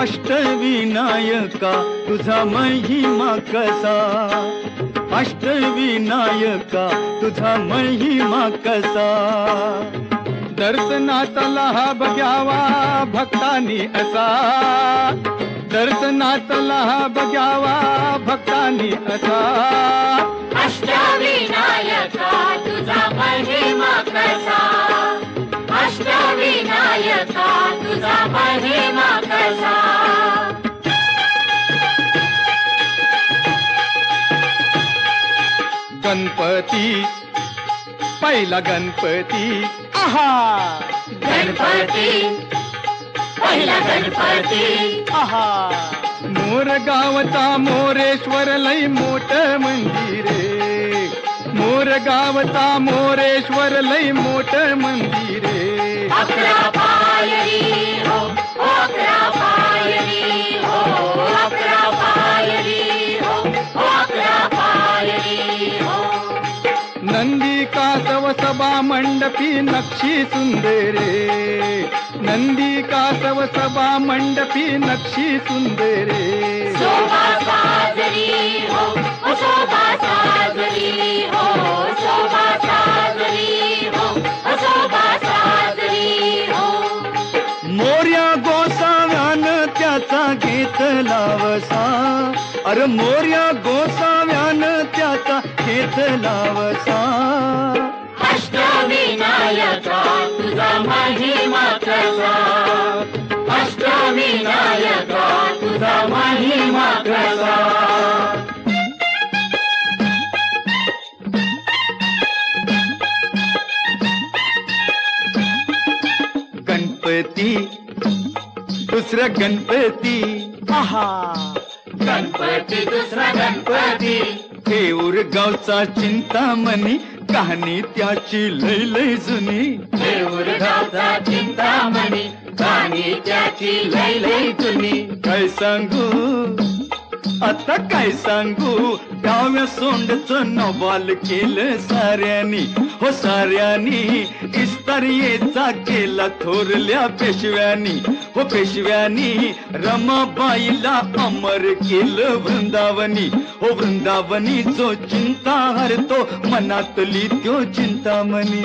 अष्टविनायका तुझा महिमा कसा, अष्टविनायका तुझा महिमा कसा. दर्शनातला हा बघ्यावा भक्तांनी असा, दर्शनातला हा बघ्यावा भक्तांनी असा. अष्टविनायका तुझा महिमा कसा, अष्टविनायका तुझा महिमा कसा. गणपती पहिला गणपती, आहा गणपती पहिला गणपती, आहा. मोर गावचा मोरेश्वर लई मोठ मंदिरे, मोर गावचा मोरेश्वर लई मोठ मंदिरे. अकरा पायरी हो, अकरा पायरी हो, अकरा पायरी हो, अकरा पायरी हो. नंदी कासव सभा मंडपी नक्षी सुंदरे, नंदी कासव सभा मंडपी नक्षी सुंदरे. शोभा साजरी हो, शोभा साजरी हो, शोभा साजरी हो, शोभा साजरी हो. मोर्या गोसाव्यान त्याचा घेतला वसा, अरे मोर्या गोसाव्यान त्याचा घेतला वसा. अष्टविनायका तुझा महिमा कसा, अष्टविनायका तुझा महिमा कसा. गणपती दुसरा गणपती, आहा गणपती दुसरा गणपती. थेऊर गावचा चिंतामणी कहाणी त्याची लय लय जुनी. देऊर गावचा चिंतामणी कहाणी त्याची लय लय जुनी. काय सांगू आता काय सांगू, डाव्या सोंडचं नवाल केलं साऱ्यानी, हो साऱ्यानी. इस्तारियेचा केला थोरल्या पेशव्यानी, हो पेशव्यानी. रमाबाईला अमर केलं वृंदावनी, हो वृंदावनी. जो चिंता हरतो मनातली त्यो चिंतामणी.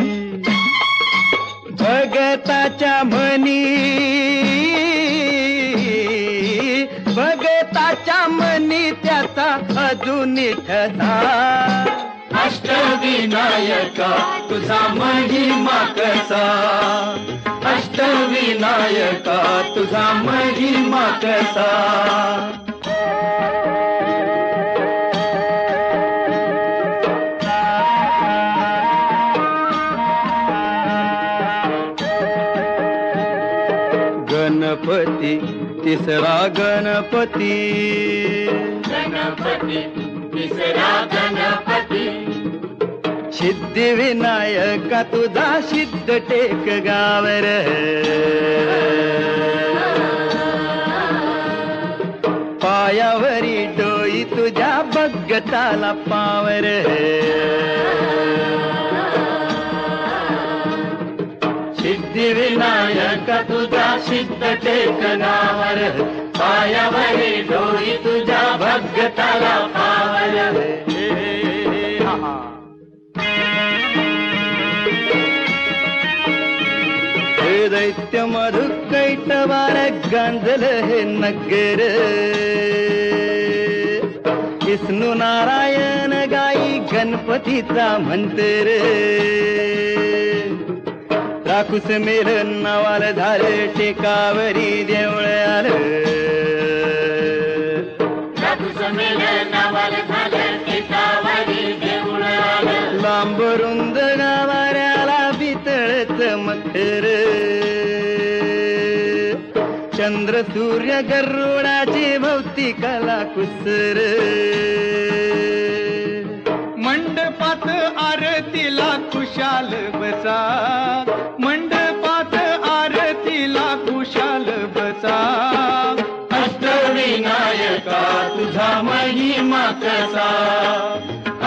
भगताच्या मनी, भगताच्या मनी त्याचा अजून ठसा. अष्टविनायका तुझा महिमा कसा, अष्टविनायका तुझा महिमा कसा. गणपती तिसरा गणपती, गणपती तिसरा गणपती. सिद्धिविनायका तुझा सिद्ध टेक गावर, पायावरी डोई तुझ्या भगताला पावर. सिद्धिविनायका तुझा सिद्ध टेक गावर, पायावरी डोई तुझ्या भगताला पावर. हे दैत्य मधु कैटवार गांजल हे नगर, विष्णू नारायण गाई गणपतीचा मंत्र. राखूस मेल नावाल झालं टेकावरी देवळ आलं, राखूस मेल नावाल झालं टेकावरी देवळ आलं. लांब रुंद गावाऱ्याला पितळच मखर, चंद्र सूर्य गरुडाची भौतिकला कुसर. मंडपात आरतीला खुशाल बसा, मंडपात आरतीला खुशाल बसा. अष्टविनायका तुझा महिमा कसा,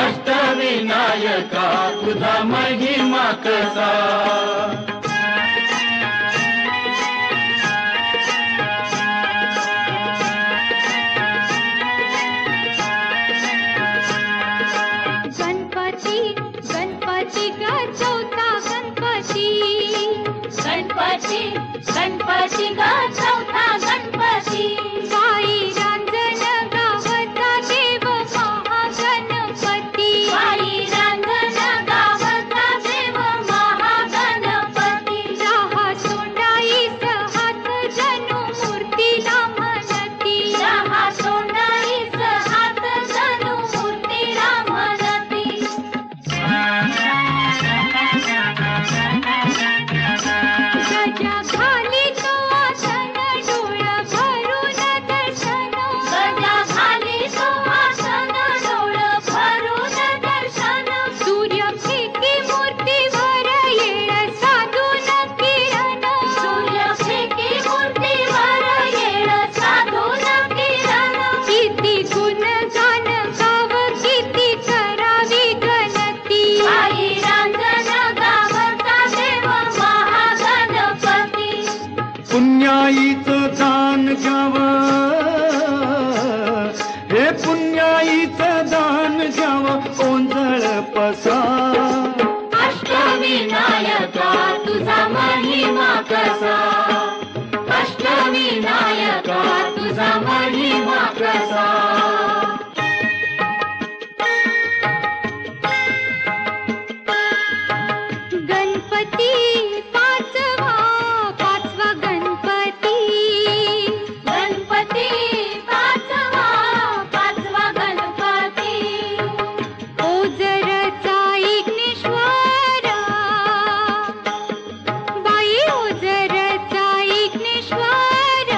अष्टविनायका तुझा महिमा कसा. गणपती गणपती ग चौथा गणपती बाई रांजण गावचा देव महागणपती बाई रांजण गावचा देव महागणपती राहा सोंडाईस हात जणू मूर्तीला म्हणती राहा सोंडाईस हात जणू मूर्तीला म्हणती गजा खाली तो आसन डोळ भरून दर्शन गजा खाली सुहासन डोळ भरून दर्शन सूर्य फेकी मूर्तीवर येळ साधून किरण सूर्य फेकी मूर्तीवर येळ साधून किरण किती गुणगान गाव किती करावी गणती आई रांजण गावचा देव महागणपती पुण्याईचं दान घ्यावं हे पुण्याईचं दान घ्यावं ओंजळ पसार अष्टविनायका तुझा महिमा कसा अष्टविनायका तुझा महिमा कसा गणपती पाचवा पाचवा गणपती गणपती पाचवा पाचवा गणपती ओझरचा विघ्नेश्वर बाई ओझरचा विघ्नेश्वर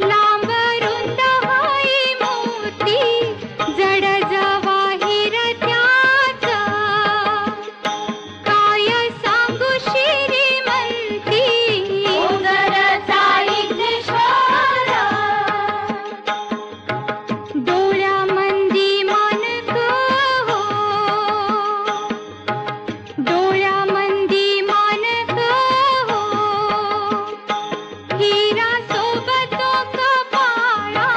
लांब रुंद होई मूर्ती जड जवाहीर त्याचा काय सांगू श्रीमंती ओझरचा विघ्नेश्वर डोळ्यामंदी मानक हो डोळ्यामंदी मानक हो हिरा सोबत कपाळा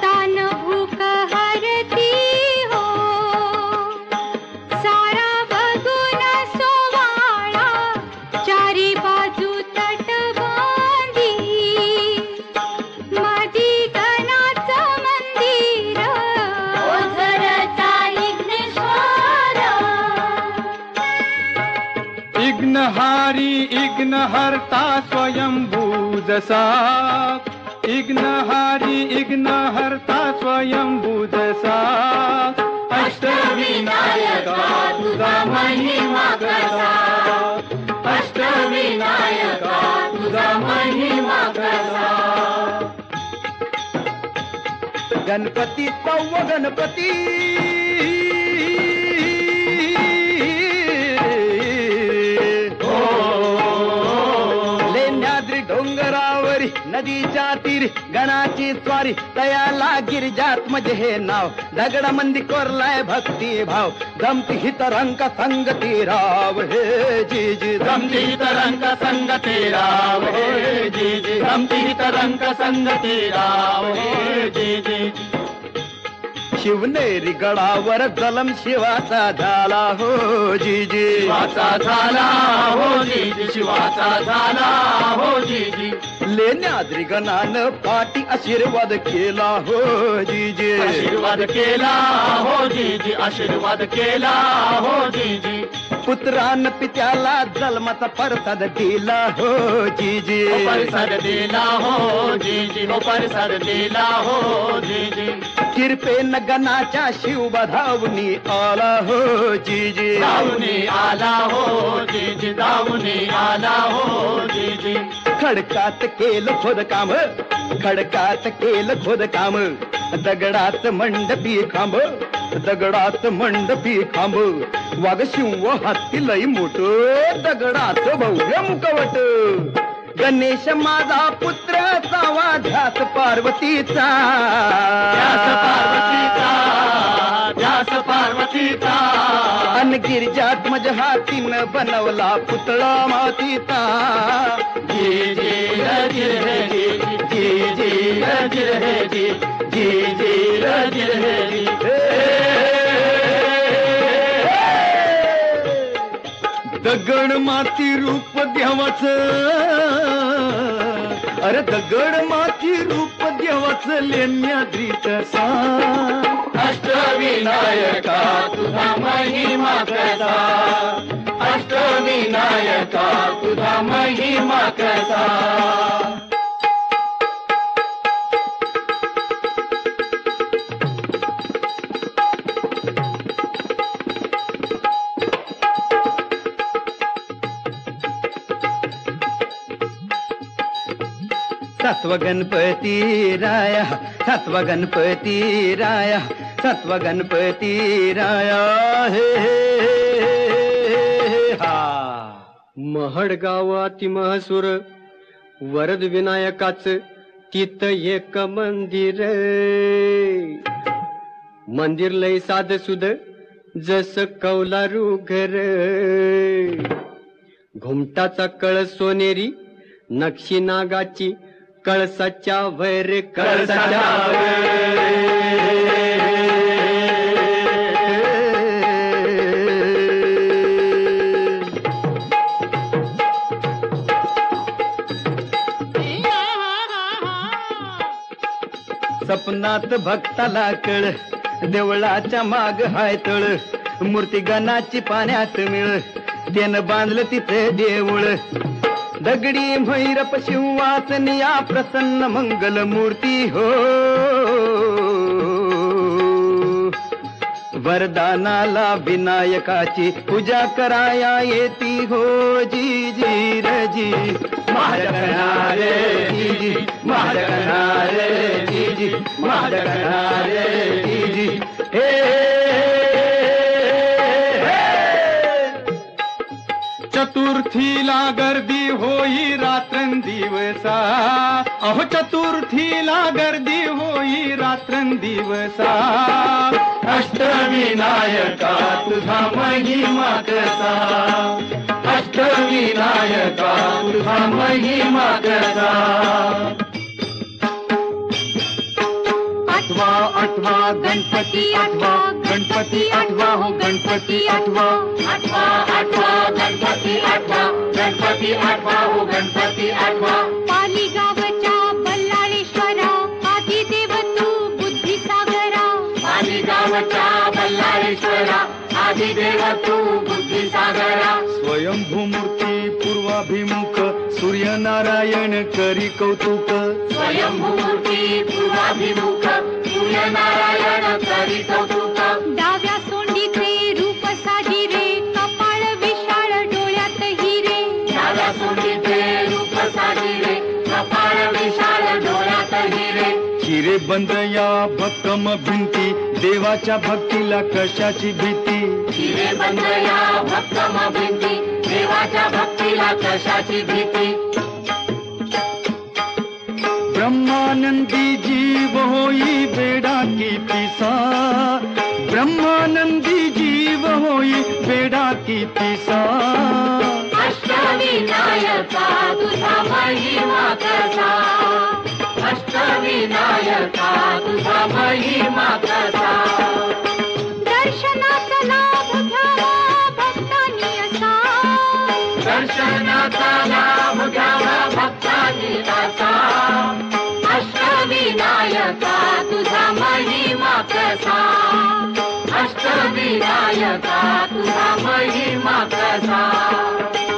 तान भूक हरती हो सारा बघून सोवाळा चारी बाजू तटबंदी मधी गणाचं मंदिर ओझरचा विघ्नेश्वर इग्नहारी इग्नहर्ता स्वयंभू जसा इग्नहारी इग्नहर्ता स्वयंभू जसा अष्टविनायका तुझा महिमा कसा अष्टविनायका तुझा महिमा कसा गणपती पौव गणपती लेण्याद्री डोंगरावरी नदीच्या तीरी गणाची स्वारी तयाला गिरिजात्मज हे नाव दगडामंदी कोरलाय भक्ती भाव जमती हित रंग संगती राव हे जी जी जमती हित रंग संगती राव हे जी जी जमती हित रंग संगती राव हे जी जी शिवनेरी गडावर जलम शिवाचा झाला हो जी जी शिवाचा झाला हो जी जी शिवाचा झाला हो जी जी लेण्याद्री गणानं पाठी आशीर्वाद केला हो जी जी आशीर्वाद केला हो जी जी आशीर्वाद केला हो जी जी पुत्रान पित्याला जन्माचा परसाद दिला हो जी जी परसाद दिला हो जी जी हो परसाद दिला हो जी जी किरपेन गणाच्या शिव धावणी आला हो जी जी धावणी आला हो जी जी धावणी आला हो जी जी खडकात केलं खोदकाम खडकात केलं खोदकाम दगडात मंडपी खांब दगडात मंडपी खांब वाघ शिव हत्ती लई मोठ दगडात भव्य मुखवट गणेश माझा पुत्र सावा ध्यास पार्वतीचा ध्यास पार्वतीचा अन गिरिजात्मज हातीनं बनवला पुतळा मातीचा जी जी रजिर हे जी जी जी रजिर हे जी जी जी रजिर हे जी दगड माती रूप देवाचं, अरे दगड माती रूप देवाचं लेण्याद्रीत सा. अष्टविनायका तुझा महिमा कसा, अष्टविनायका तुझा महिमा कसा. सत्व गणपती राया, सत्व गणपती राया, सत्व गणपती राया. हे हा महड गावाती महसूर वरद विनायकाच तिथं एक मंदिर. मंदिर लय साध सुद जस कौलारू घर. घुमटाचा कळस सोनेरी नक्षी नागाची कळसाच्या वर, कळसाच्या सपनात भक्ताला कळ देवळाच्या माग हाय तळ. मूर्ती गणाची पाण्यात मिळ त्यानं बांधलं तिथे देऊळ. दगडी भैरप शिवासनिया प्रसन्न मंगल मूर्ती हो. वरदानाला विनायकाची पूजा कराया येती हो. जी जी रजी महाजगणारे जी जी महाजगणारे जी जी महाजगणारे जी जी. चतुर्थीला गर्दी होई रात्रंदिवसा. अहो चतुर्थीला गर्दी होई रात्रंदिवसा. अष्टविनायका तुझा महिमा कसा, अष्टविनायका तुझा महिमा कसा. आठवा आठवा गणपती आठवा, गणपती आठवा हो गणपती आठवा. आठवा आठवा गणपती आठवा, गणपती आठवा हो गणपती आठवा. पाली गावच्या बल्लाळेश्वरा आदिदेव तू बुद्धी सागरा. पाली गावच्या बल्लाळेश्वरा आदिदेव तू बुद्धी सागरा. स्वयंभू मूर्ती पूर्वाभिमुख सूर्यनारायण करी कौतुक. स्वयंभूमूर्ती पूर्वाभिमुख सूर्यनारायण करी कौतुक. डाव्या सोंडीचे रूप साजिरे कपाळ विशाळ डोळ्यात हिरे. डाव्या सोंडीचे रूप साजिरे कपाळ विशाल डोळ्यात हिरे. हिरे बंद या भक्कम भिंती देवाच्या भक्तीला कशाची भीती. हिरे बंद या भक्कम भिंती देवाच्या भक्तीला कशाची भीती. ब्रह्मानंदी जीव होई बेडा की पिसा. ब्रह्मानंदी जीव होई बेडा की पिसा. अष्टविनायका तुझा महिमा कसा, अष्टविनायका तुझा महिमा कसा. दर्शनाचा लाभ घ्यावा भक्तांनी असा. दर्शनाचा लाभ घ्यावा भक्तांनी असा. अष्टविनायका तुझा महिमा कसा, अष्टविनायका तुझा महिमा कसा.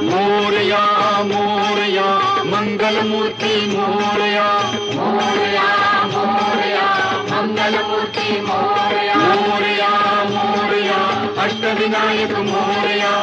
मोरया मोरया मंगलमूर्ती मोरया. मोरया मोरया मंगलमूर्ती मोरया. मोरया मोरया अष्टविनायक मोरया.